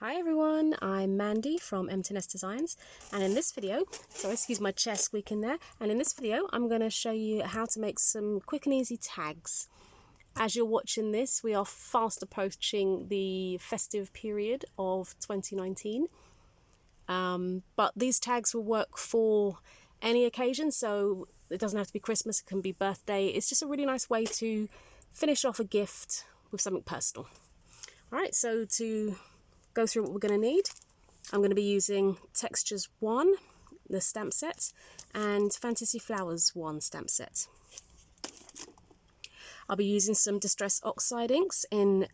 Hi everyone, I'm Mandy from Emptiness Designs, and in this video, sorry, excuse my chair squeaking there, and in this video I'm going to show you how to make some quick and easy tags. As you're watching this, we are fast approaching the festive period of 2019, but these tags will work for any occasion, so it doesn't have to be Christmas, it can be birthday. It's just a really nice way to finish off a gift with something personal. Alright, so to go through what we're going to need, I'm going to be using Textures 1, the stamp set, and Fantasy Flowers 1 stamp set. I'll be using some Distress Oxide inks in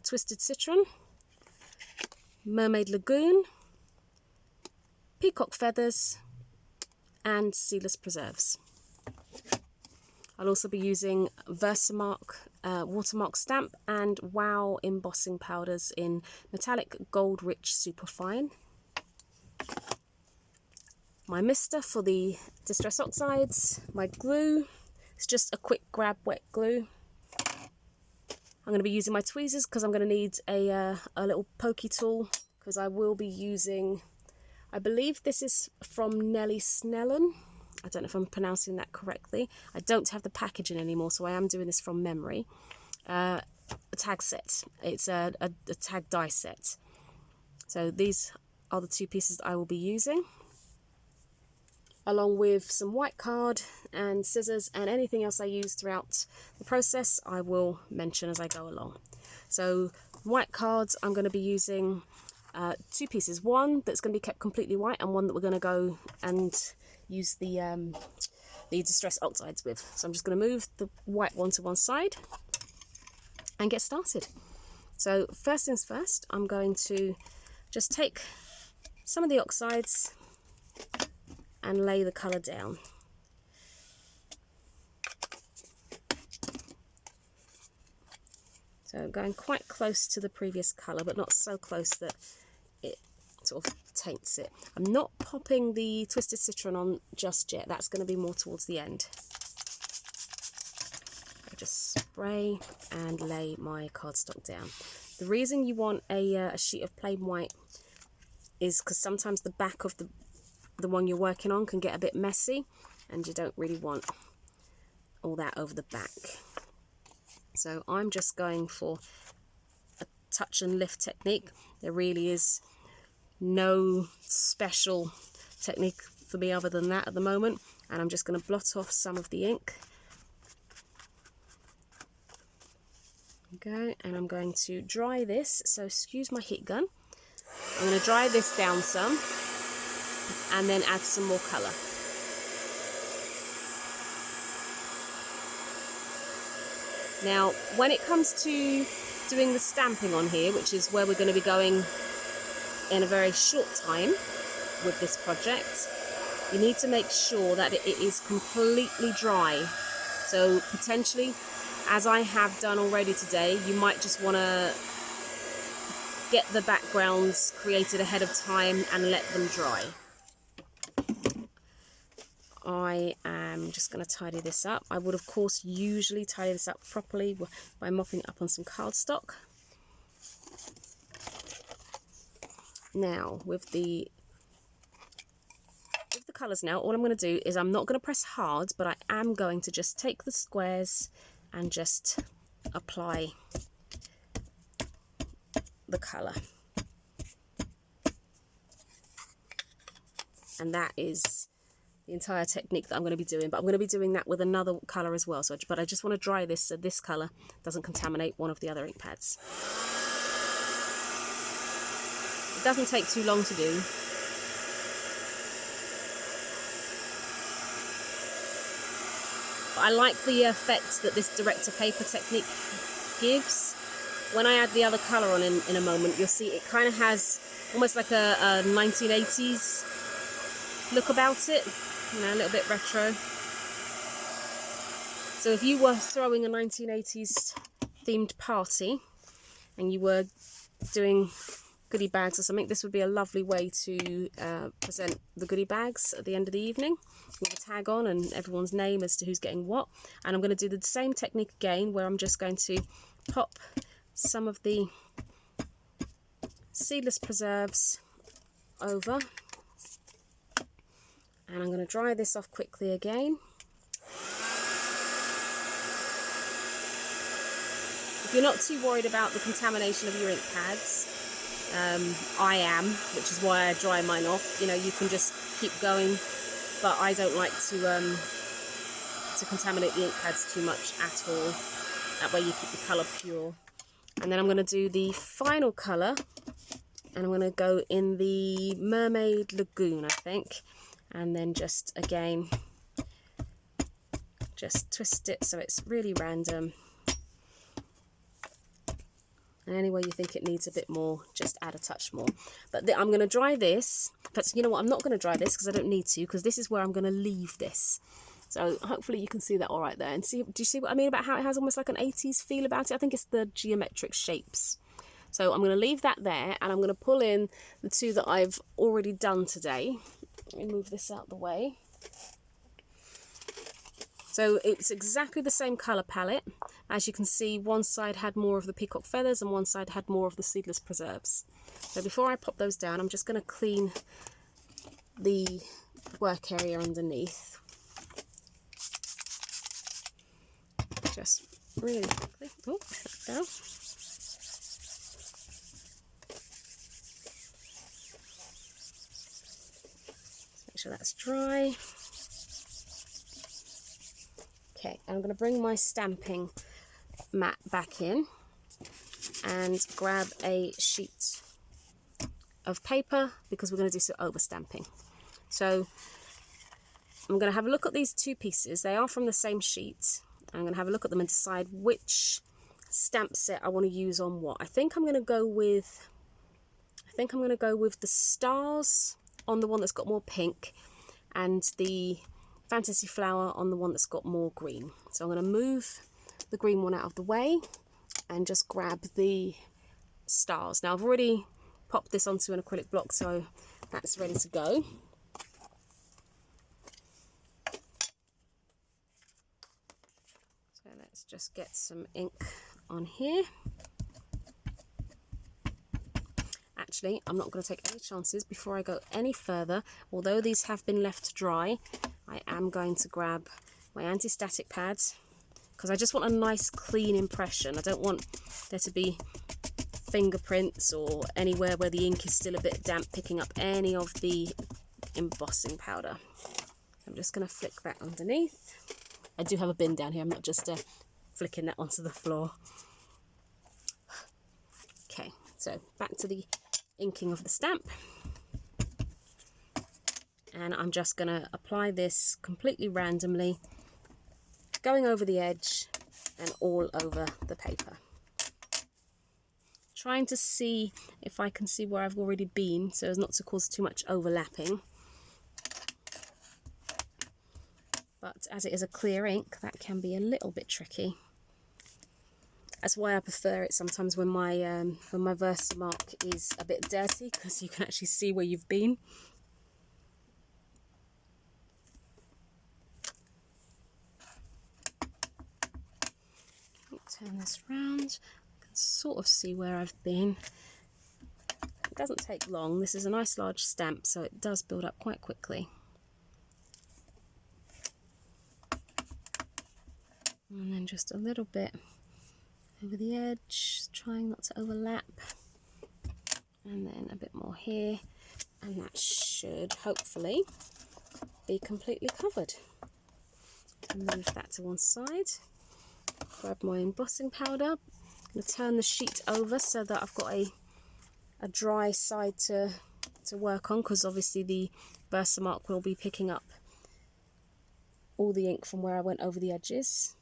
Twisted Citron, Mermaid Lagoon, Peacock Feathers, and Seedless Preserves. I'll also be using Versamark watermark stamp and Wow embossing powders in metallic gold rich superfine. My mister for the Distress Oxides, my glue, it's just a quick grab wet glue. I'm going to be using my tweezers because I'm going to need a little pokey tool, because I will be using, I believe this is from Nellie Snellen. I don't know if I'm pronouncing that correctly. I don't have the packaging anymore, so I am doing this from memory. A tag set. It's a tag die set. So these are the two pieces that I will be using, along with some white card and scissors, and anything else I use throughout the process I will mention as I go along. So white cards, I'm going to be using two pieces. One that's going to be kept completely white, and one that we're going to go and use the Distress Oxides with. So I'm just going to move the white one to one side and get started. So first things first, I'm going to just take some of the oxides and lay the colour down. So going quite close to the previous colour, but not so close that it sort of taints it. I'm not popping the Twisted Citron on just yet. That's going to be more towards the end. I just spray and lay my cardstock down. The reason you want a sheet of plain white is because sometimes the back of the one you're working on can get a bit messy, and you don't really want all that over the back. So I'm just going for a touch and lift technique. There really is no special technique for me other than that at the moment, and I'm just going to blot off some of the ink. Okay, and I'm going to dry this, so excuse my heat gun. I'm going to dry this down some and then add some more colour. Now when it comes to doing the stamping on here, which is where we're going to be going in a very short time with this project, you need to make sure that it is completely dry. So potentially, as I have done already today, you might just want to get the backgrounds created ahead of time and let them dry. I am just going to tidy this up. I would of course usually tidy this up properly by mopping it up on some cardstock. Now with the colours now, all I'm going to do is I'm not going to press hard, but I am going to just take the squares and just apply the colour. And that is the entire technique that I'm going to be doing, but I'm going to be doing that with another colour as well. But I just want to dry this so this colour doesn't contaminate one of the other ink pads. It doesn't take too long to do. But I like the effect that this director paper technique gives. When I add the other colour on in a moment, you'll see it kind of has almost like a 1980s look about it, you know, a little bit retro. So if you were throwing a 1980s themed party and you were doing goodie bags or something, this would be a lovely way to present the goodie bags at the end of the evening with a tag on and everyone's name as to who's getting what. And I'm going to do the same technique again, where I'm just going to pop some of the seedless preserves over, and I'm going to dry this off quickly again. If you're not too worried about the contamination of your ink pads, I am, which is why I dry mine off. You know, you can just keep going, but I don't like to contaminate the ink pads too much at all. That way you keep the colour pure. And then I'm going to do the final colour, and I'm going to go in the Mermaid Lagoon, I think, and then just again just twist it so it's really random. And any way you think it needs a bit more, just add a touch more. But I'm going to dry this. But you know what? I'm not going to dry this because I don't need to, because this is where I'm going to leave this. So hopefully you can see that all right there. And see, do you see what I mean about how it has almost like an 80s feel about it? I think it's the geometric shapes. So I'm going to leave that there, and I'm going to pull in the two that I've already done today. Let me move this out the way. So it's exactly the same colour palette. As you can see, one side had more of the peacock feathers and one side had more of the seedless preserves. So before I pop those down, I'm just going to clean the work area underneath. Just really quickly. Oh, there we go. Make sure that's dry. Okay, I'm going to bring my stamping mat back in and grab a sheet of paper because we're going to do some over stamping. So I'm going to have a look at these two pieces. They are from the same sheet. I'm going to have a look at them and decide which stamp set I want to use on what. I think I'm going to go with the stars on the one that's got more pink, and the fantasy flower on the one that's got more green. So I'm going to move the green one out of the way and just grab the stars. Now I've already popped this onto an acrylic block, so that's ready to go. So let's just get some ink on here. Actually, I'm not going to take any chances before I go any further. Although these have been left to dry, I am going to grab my anti-static pads because I just want a nice clean impression. I don't want there to be fingerprints or anywhere where the ink is still a bit damp picking up any of the embossing powder. I'm just going to flick that underneath. I do have a bin down here, I'm not just flicking that onto the floor. Okay, so back to the inking of the stamp. And I'm just going to apply this completely randomly, going over the edge and all over the paper. Trying to see if I can see where I've already been so as not to cause too much overlapping. But as it is a clear ink, that can be a little bit tricky. That's why I prefer it sometimes when my Versamark is a bit dirty, because you can actually see where you've been. Turn this round. I can sort of see where I've been. It doesn't take long. This is a nice large stamp, so it does build up quite quickly. And then just a little bit over the edge, trying not to overlap. And then a bit more here. And that should hopefully be completely covered. Move that to one side. Grab my embossing powder. I'm going to turn the sheet over so that I've got a dry side to work on, because obviously the Versamark will be picking up all the ink from where I went over the edges.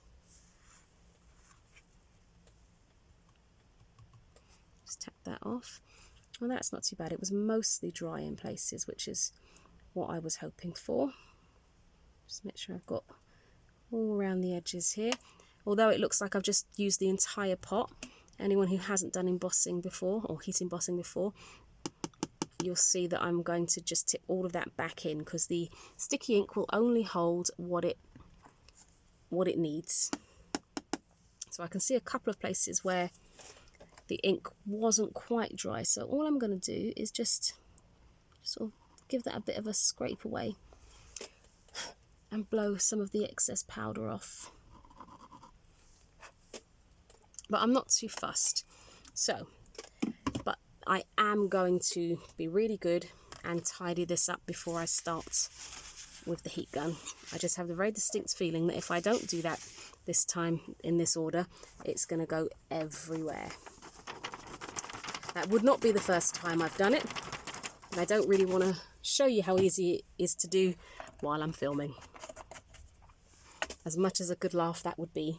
Just tap that off. Well, that's not too bad. It was mostly dry in places, which is what I was hoping for. Just make sure I've got all around the edges here. Although it looks like I've just used the entire pot, anyone who hasn't done embossing before or heat embossing before, you'll see that I'm going to just tip all of that back in, because the sticky ink will only hold what it needs. So I can see a couple of places where the ink wasn't quite dry. So all I'm going to do is just sort of give that a bit of a scrape away and blow some of the excess powder off. But I'm not too fussed. So, but I am going to be really good and tidy this up before I start with the heat gun. I just have the very distinct feeling that if I don't do that this time in this order, it's going to go everywhere. That would not be the first time I've done it, and I don't really want to show you how easy it is to do while I'm filming. As much as a good laugh that would be,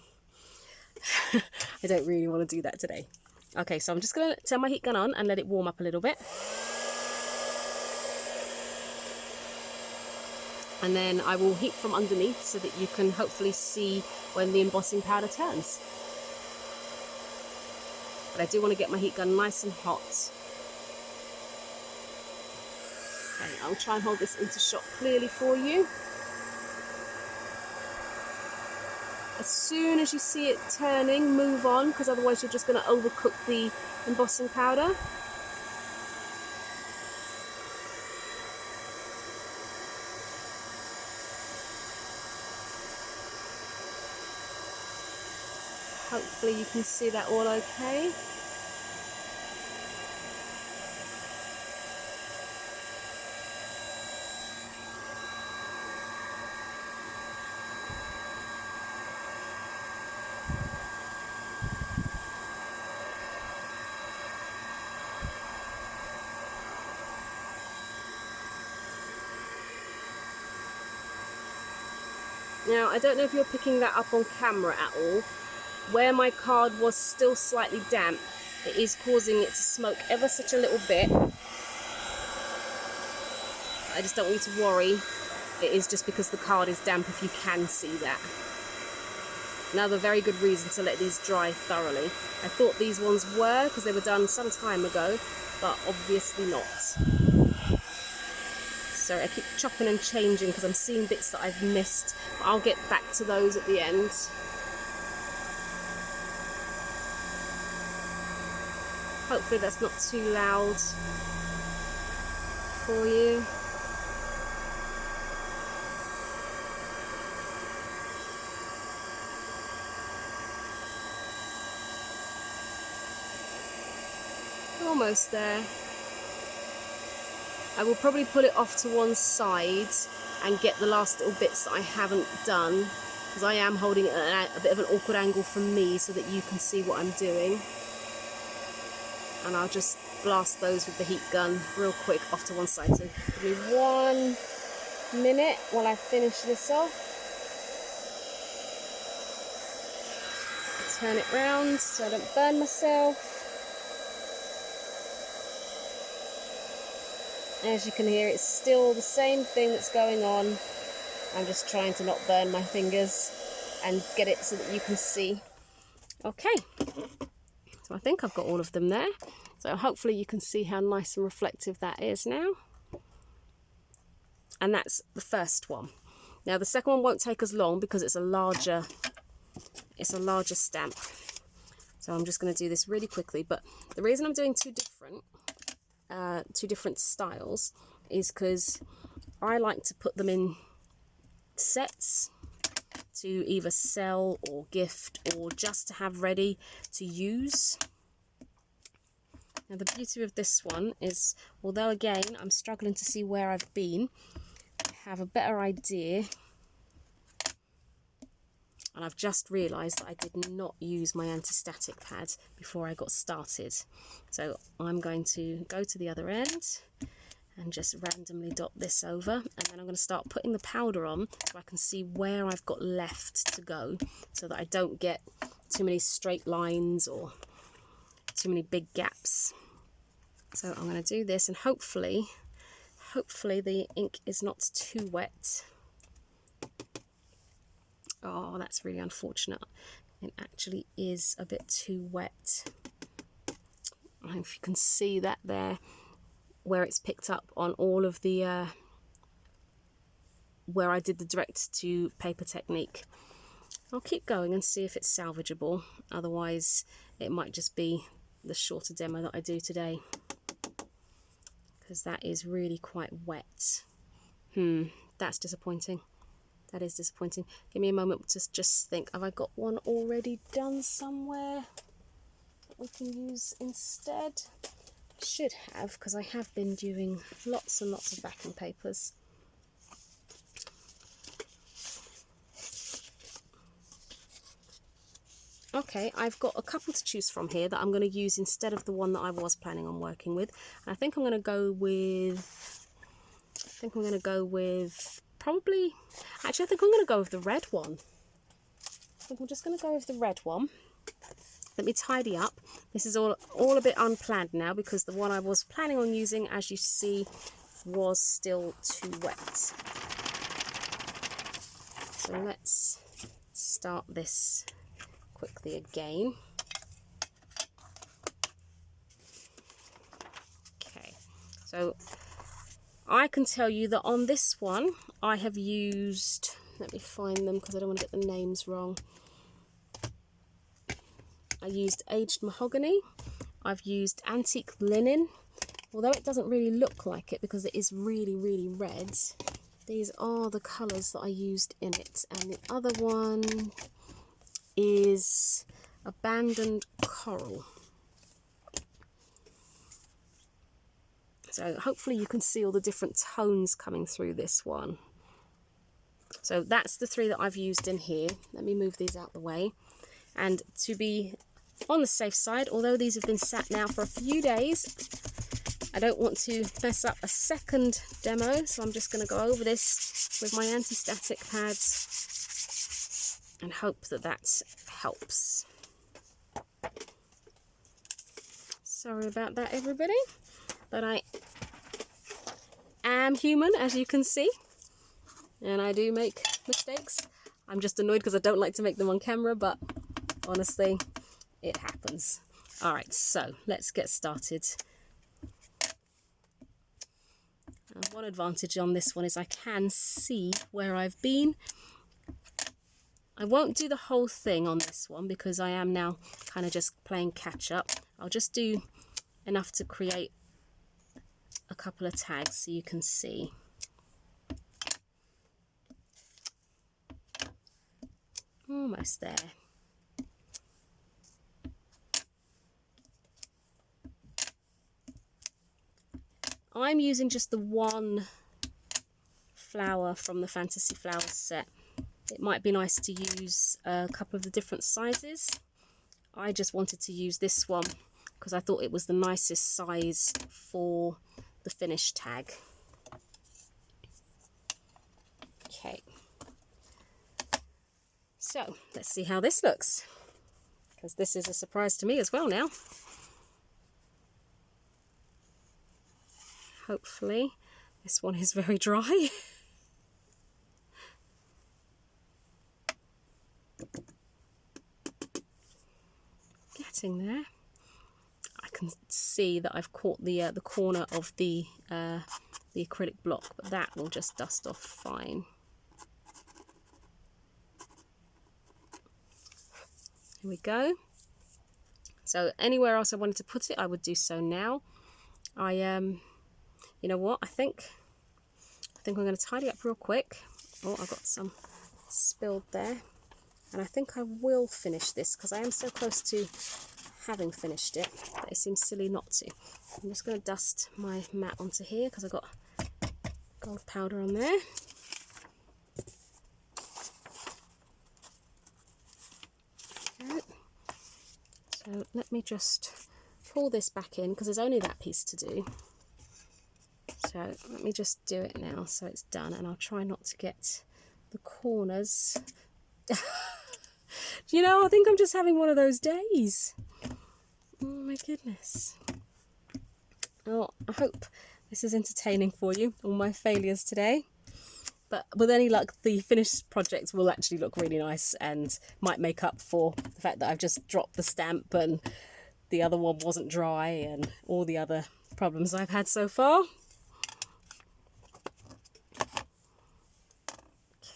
I don't really want to do that today. Okay, so I'm just going to turn my heat gun on and let it warm up a little bit. And then I will heat from underneath so that you can hopefully see when the embossing powder turns. But I do want to get my heat gun nice and hot. Okay, I'll try and hold this into shot clearly for you. As soon as you see it turning, move on, because otherwise you're just going to overcook the embossing powder. Hopefully you can see that all okay. Now, I don't know if you're picking that up on camera at all. Where my card was still slightly damp, it is causing it to smoke ever such a little bit. I just don't want you to worry. It is just because the card is damp, if you can see that. Another very good reason to let these dry thoroughly. I thought these ones were, because they were done some time ago, but obviously not. So I keep chopping and changing because I'm seeing bits that I've missed. But I'll get back to those at the end. Hopefully that's not too loud for you. Almost there. I will probably pull it off to one side and get the last little bits that I haven't done, because I am holding it at a bit of an awkward angle for me so that you can see what I'm doing. And I'll just blast those with the heat gun real quick off to one side. So give me 1 minute while I finish this off. Turn it round so I don't burn myself. As you can hear, it's still the same thing that's going on. I'm just trying to not burn my fingers and get it so that you can see. Okay, so I think I've got all of them there. So hopefully you can see how nice and reflective that is now. And that's the first one. Now the second one won't take as long because it's a larger stamp. So I'm just going to do this really quickly. But the reason I'm doing two different styles is because I like to put them in sets to either sell or gift or just to have ready to use. Now the beauty of this one is, although again I'm struggling to see where I've been, I have a better idea, and I've just realised that I did not use my anti-static pad before I got started. So I'm going to go to the other end and just randomly dot this over, and then I'm going to start putting the powder on so I can see where I've got left to go, so that I don't get too many straight lines or too many big gaps. So I'm going to do this, and hopefully the ink is not too wet. Oh, that's really unfortunate. It actually is a bit too wet. I don't know if you can see that there, where it's picked up on all of the where I did the direct to paper technique. I'll keep going and see if it's salvageable. Otherwise it might just be the shorter demo that I do today, because that is really quite wet. That's disappointing. That is disappointing. Give me a moment to just think, have I got one already done somewhere that we can use instead? Should have, because I have been doing lots and lots of backing papers. Okay, I've got a couple to choose from here that I'm going to use instead of the one that I was planning on working with. And I think I'm going to go with, probably, actually I think I'm going to go with the red one. I think I'm just going to go with the red one. Let me tidy up. This is all a bit unplanned now, because the one I was planning on using, as you see, was still too wet. So let's start this quickly again. Okay, so I can tell you that on this one I have used, let me find them because I don't want to get the names wrong. I used aged mahogany, I've used antique linen, although it doesn't really look like it because it is really, really red. These are the colours that I used in it. And the other one is abandoned coral. So hopefully you can see all the different tones coming through this one. So that's the three that I've used in here. Let me move these out the way. And to be on the safe side, although these have been sat now for a few days, I don't want to mess up a second demo, so I'm just going to go over this with my anti-static pads and hope that that helps. Sorry about that, everybody, but I am human, as you can see, and I do make mistakes. I'm just annoyed because I don't like to make them on camera, but honestly, it happens. All right, so let's get started. And one advantage on this one is I can see where I've been. I won't do the whole thing on this one because I am now kind of just playing catch up. I'll just do enough to create a couple of tags so you can see. Almost there. I'm using just the one flower from the Fantasy Flowers set. It might be nice to use a couple of the different sizes. I just wanted to use this one because I thought it was the nicest size for the finished tag. Okay. So let's see how this looks, because this is a surprise to me as well now. Hopefully this one is very dry. Getting there. I can see that I've caught the corner of the acrylic block, but that will just dust off fine. Here we go. So anywhere else I wanted to put it, I would do so now. You know what? I think I'm going to tidy up real quick. Oh, I got some spilled there. And I think I will finish this because I am so close to having finished it that it seems silly not to. I'm just going to dust my mat onto here because I've got gold powder on there. Okay. So let me just pull this back in because there's only that piece to do. So let me just do it now so it's done, and I'll try not to get the corners. You know, I think I'm just having one of those days. Oh my goodness. Oh, I hope this is entertaining for you, all my failures today. But with any luck, the finished project will actually look really nice and might make up for the fact that I've just dropped the stamp and the other one wasn't dry and all the other problems I've had so far.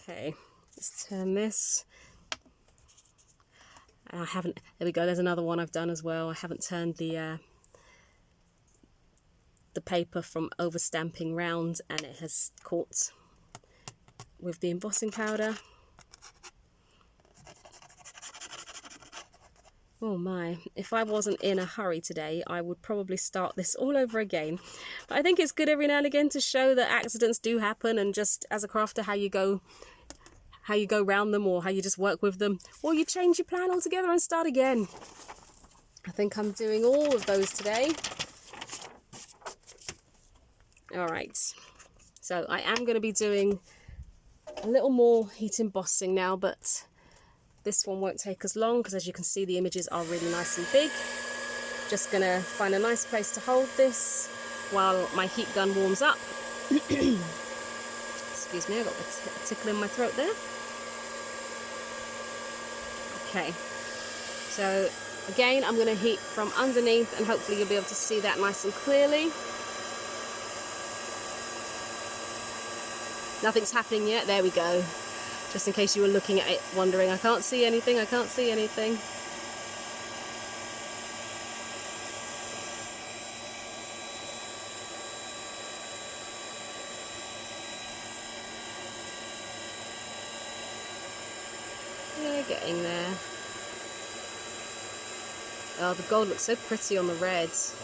Okay, let's turn this. I haven't, there we go, there's another one I've done as well. I haven't turned the paper from over stamping round, and it has caught with the embossing powder. Oh my, if I wasn't in a hurry today, I would probably start this all over again. But I think it's good every now and again to show that accidents do happen, and just as a crafter, how you go round them, or how you just work with them, or you change your plan altogether and start again. I think I'm doing all of those today. All right, so I am going to be doing a little more heat embossing now, but this one won't take as long because, as you can see, the images are really nice and big. Just going to find a nice place to hold this while my heat gun warms up. Excuse me, I got a tickle in my throat there. Okay, so again, I'm going to heat from underneath, and hopefully you'll be able to see that nice and clearly. Nothing's happening yet. There we go. Just in case you were looking at it wondering, I can't see anything, I can't see anything. Yeah, getting there. Oh, the gold looks so pretty on the reds.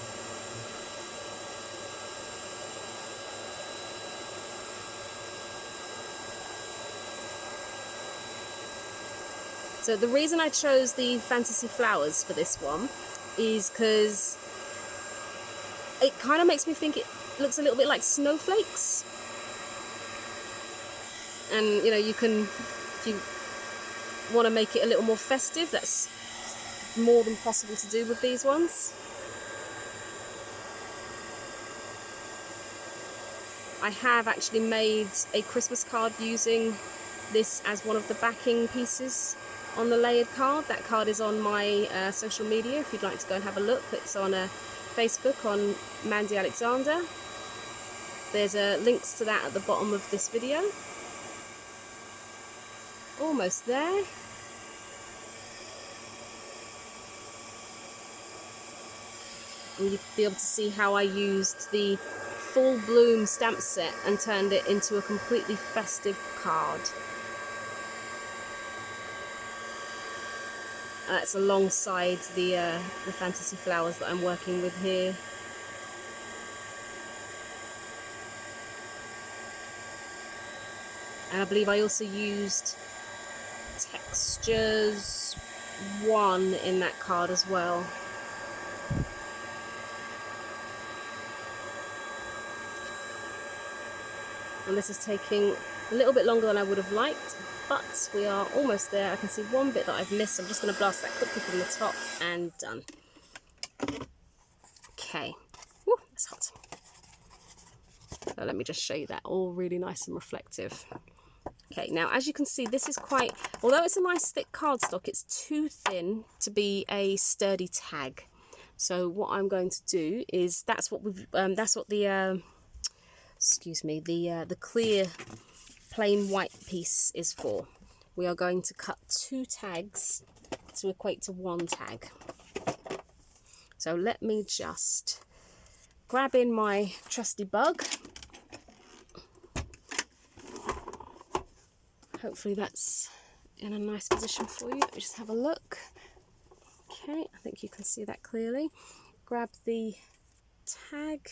So the reason I chose the fantasy flowers for this one is because it kind of makes me think it looks a little bit like snowflakes. And you know, you can, if you want to make it a little more festive, that's more than possible to do with these ones. I have actually made a Christmas card using this as one of the backing pieces on the layered card. That card is on my social media if you'd like to go and have a look. It's on Facebook on Mandy Alexander. There's links to that at the bottom of this video. Almost there. And you'll be able to see how I used the full bloom stamp set and turned it into a completely festive card. That's alongside the fantasy flowers that I'm working with here. And I believe I also used Textures 1 in that card as well. And this is taking a little bit longer than I would have liked, but we are almost there. I can see one bit that I've missed. I'm just going to blast that quickly from the top, and done. Okay. Woo, that's hot. So let me just show you that, all really nice and reflective. Okay, now as you can see, this is quite, although it's a nice thick cardstock, it's too thin to be a sturdy tag. So what I'm going to do is, that's what the excuse me, the clear plain white piece is for. We are going to cut 2 tags to equate to 1 tag. So let me just grab in my trusty bug. Hopefully that's in a nice position for you. Let me just have a look. Okay, I think you can see that clearly. Grab the tag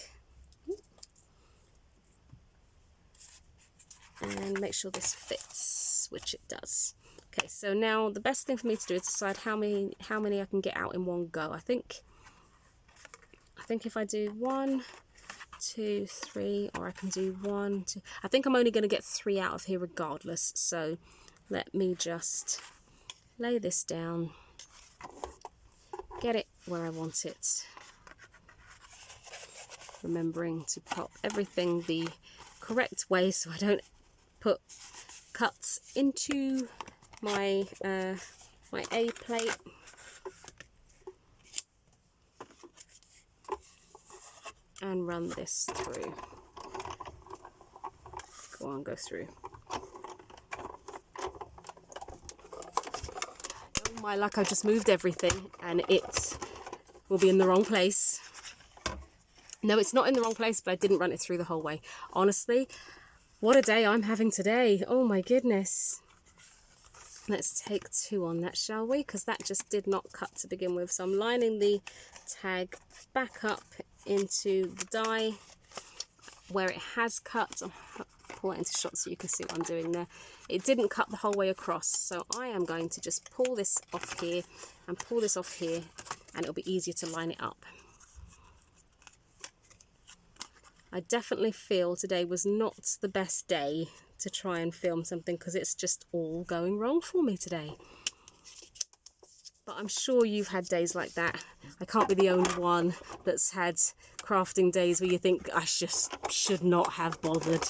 and make sure this fits, which it does. Okay, so now the best thing for me to do is decide how many I can get out in one go. I think if I do 1, 2, 3, or I can do 1, 2. I think I'm only going to get 3 out of here regardless. So let me just lay this down, get it where I want it, remembering to pop everything the correct way so I don't put cuts into my my A plate. And run this through. Go on, go through. Oh my luck, I've just moved everything and it will be in the wrong place. No, it's not in the wrong place, but I didn't run it through the whole way. Honestly, what a day I'm having today. Oh my goodness. Let's take 2 on that, shall we? Because that just did not cut to begin with. So I'm lining the tag back up into the die where it has cut. I'll pull it into shot so you can see what I'm doing there. It didn't cut the whole way across, so I am going to just pull this off here and pull this off here, and it'll be easier to line it up. I definitely feel today was not the best day to try and film something because it's just all going wrong for me today. But I'm sure you've had days like that. I can't be the only one that's had crafting days where you think, I just should not have bothered.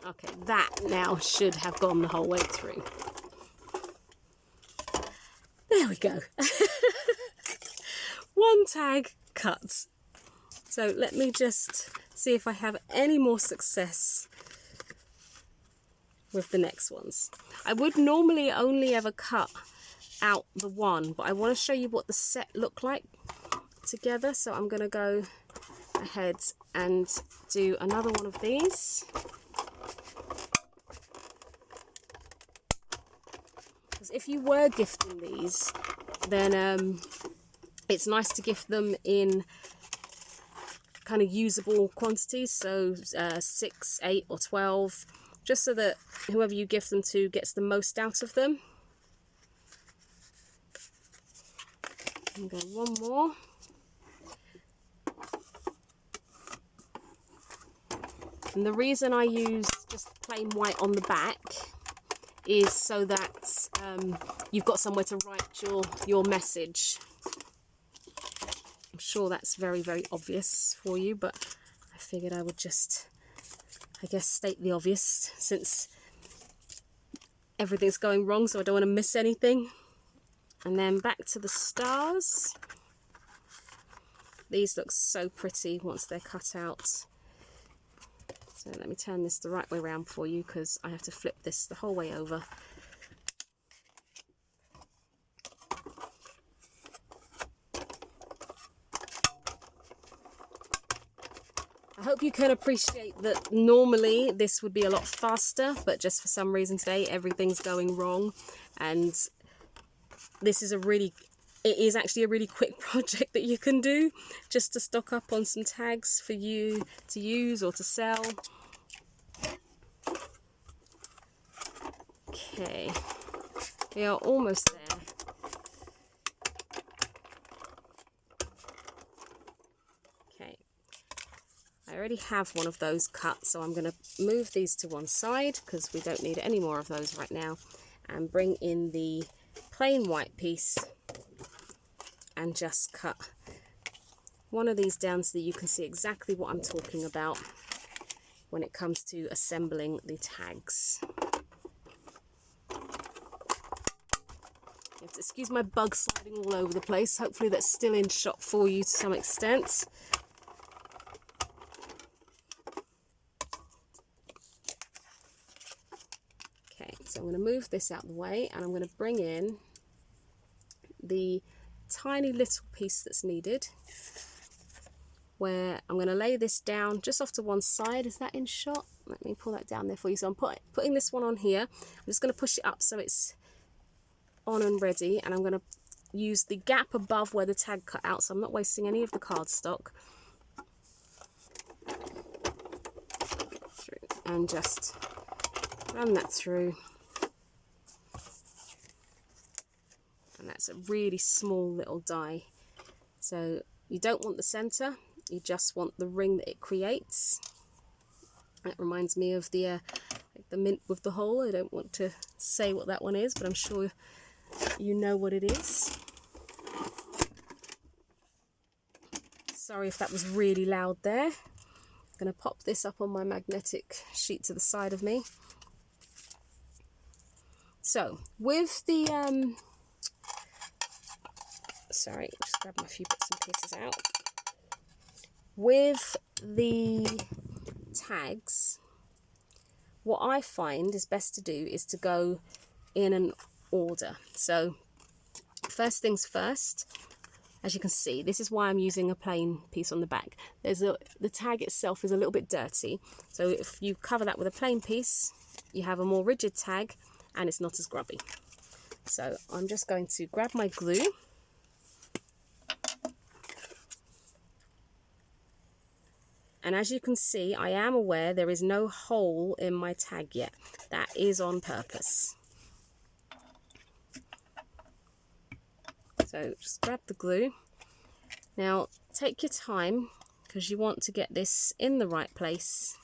Okay, that now should have gone the whole way through. There we go. 1 tag cut. So let me just see if I have any more success with the next ones. I would normally only ever cut out the one, but I want to show you what the set look like together. So I'm going to go ahead and do another one of these. Because if you were gifting these, then it's nice to gift them in kind of usable quantities, so 6, 8 or 12, just so that whoever you gift them to gets the most out of them. I'm going 1 more. And the reason I use just plain white on the back is so that you've got somewhere to write your message. I'm sure that's very, very obvious for you, but I figured I would just, I guess, state the obvious since everything's going wrong, so I don't want to miss anything. And then back to the stars. These look so pretty once they're cut out. So let me turn this the right way around for you because I have to flip this the whole way over. I hope you can appreciate that normally this would be a lot faster, but just for some reason today everything's going wrong, and this is it is actually a really quick project that you can do just to stock up on some tags for you to use or to sell. Okay, we are almost there. I already have one of those cut, so I'm going to move these to one side because we don't need any more of those right now, and bring in the plain white piece and just cut one of these down so that you can see exactly what I'm talking about when it comes to assembling the tags. You have to excuse my bug sliding all over the place. Hopefully that's still in shot for you to some extent. So I'm going to move this out of the way, and I'm going to bring in the tiny little piece that's needed, where I'm going to lay this down just off to one side. Is that in shot? Let me pull that down there for you. So I'm putting this one on here. I'm just going to push it up so it's on and ready, and I'm going to use the gap above where the tag cut out, so I'm not wasting any of the cardstock. And just run that through. And that's a really small little die. So you don't want the center, you just want the ring that it creates. That reminds me of the mint with the hole. I don't want to say what that one is, but I'm sure you know what it is. Sorry if that was really loud there. I'm going to pop this up on my magnetic sheet to the side of me. So with the sorry, just grab my few bits and pieces out. With the tags, what I find is best to do is to go in an order. So first things first, as you can see, this is why I'm using a plain piece on the back. The tag itself is a little bit dirty, so if you cover that with a plain piece, you have a more rigid tag and it's not as grubby. So I'm just going to grab my glue, and as you can see, I am aware there is no hole in my tag yet. That is on purpose. So just grab the glue. Now take your time, because you want to get this in the right place.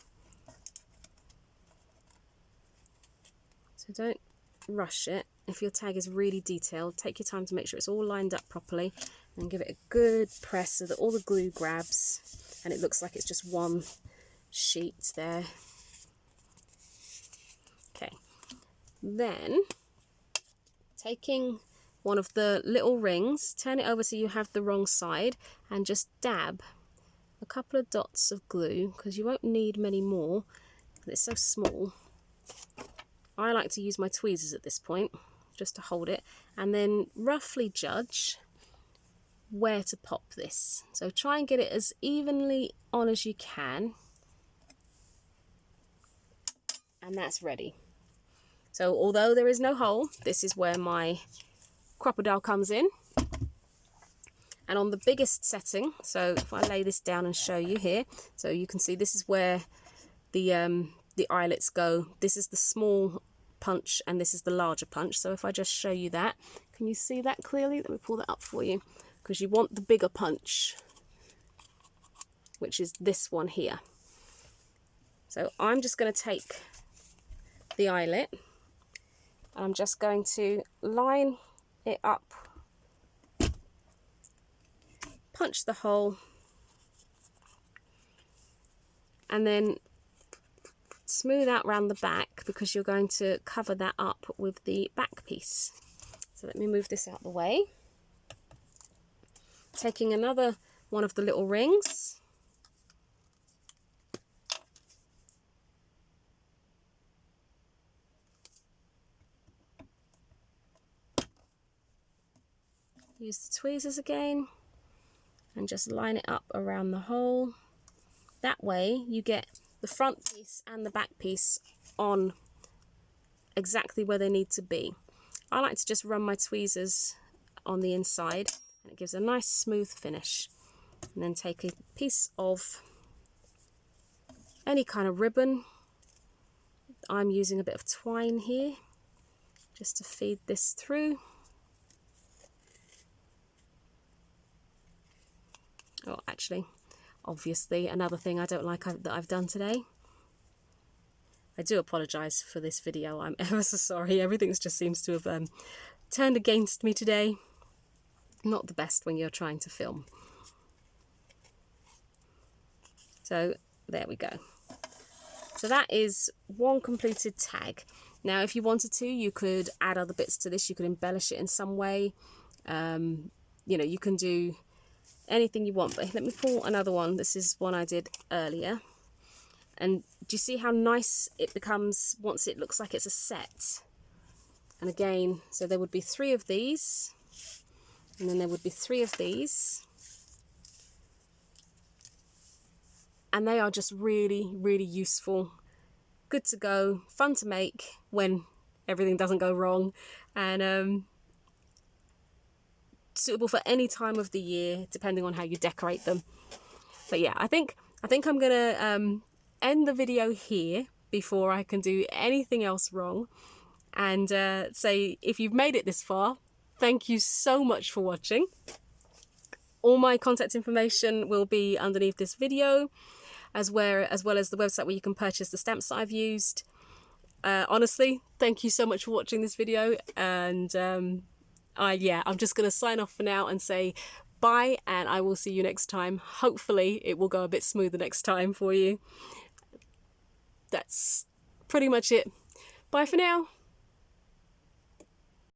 So don't rush it. If your tag is really detailed, take your time to make sure it's all lined up properly, and give it a good press so that all the glue grabs and it looks like it's just one sheet there. Okay, then taking one of the little rings, turn it over so you have the wrong side, and just dab a couple of dots of glue, because you won't need many more because it's so small. I like to use my tweezers at this point just to hold it, and then roughly judge where to pop this. So try and get it as evenly on as you can, and that's ready. So although there is no hole, this is where my crocodile comes in. And on the biggest setting, so if I lay this down and show you here, so you can see this is where the eyelets go. This is the small punch and this is the larger punch. So if I just show you that, can you see that clearly? Let me pull that up for you, because you want the bigger punch, which is this one here. So I'm just going to take the eyelet and I'm just going to line it up, punch the hole, and then smooth out round the back, because you're going to cover that up with the back piece. So let me move this out the way. Taking another one of the little rings, use the tweezers again and just line it up around the hole. That way you get the front piece and the back piece on exactly where they need to be. I like to just run my tweezers on the inside, and it gives a nice smooth finish. And then take a piece of any kind of ribbon. I'm using a bit of twine here just to feed this through. Oh, actually, obviously, another thing I don't like that I've done today. I do apologise for this video. I'm ever so sorry. Everything just seems to have turned against me today. Not the best when you're trying to film. So there we go. So that is one completed tag. Now, if you wanted to, you could add other bits to this. You could embellish it in some way. You know, you can do anything you want, but let me pull another one. This is one I did earlier, and do you see how nice it becomes once it looks like it's a set? And again, so there would be 3 of these, and then there would be 3 of these, and they are just really, really useful, good to go, fun to make when everything doesn't go wrong, and suitable for any time of the year, depending on how you decorate them. But yeah, I think I'm gonna end the video here before I can do anything else wrong, and say, if you've made it this far, thank you so much for watching. All my contact information will be underneath this video, as well as the website where you can purchase the stamps that I've used. Honestly, thank you so much for watching this video, and I'm just going to sign off for now and say bye, and I will see you next time. Hopefully it will go a bit smoother next time for you. That's pretty much it. Bye for now.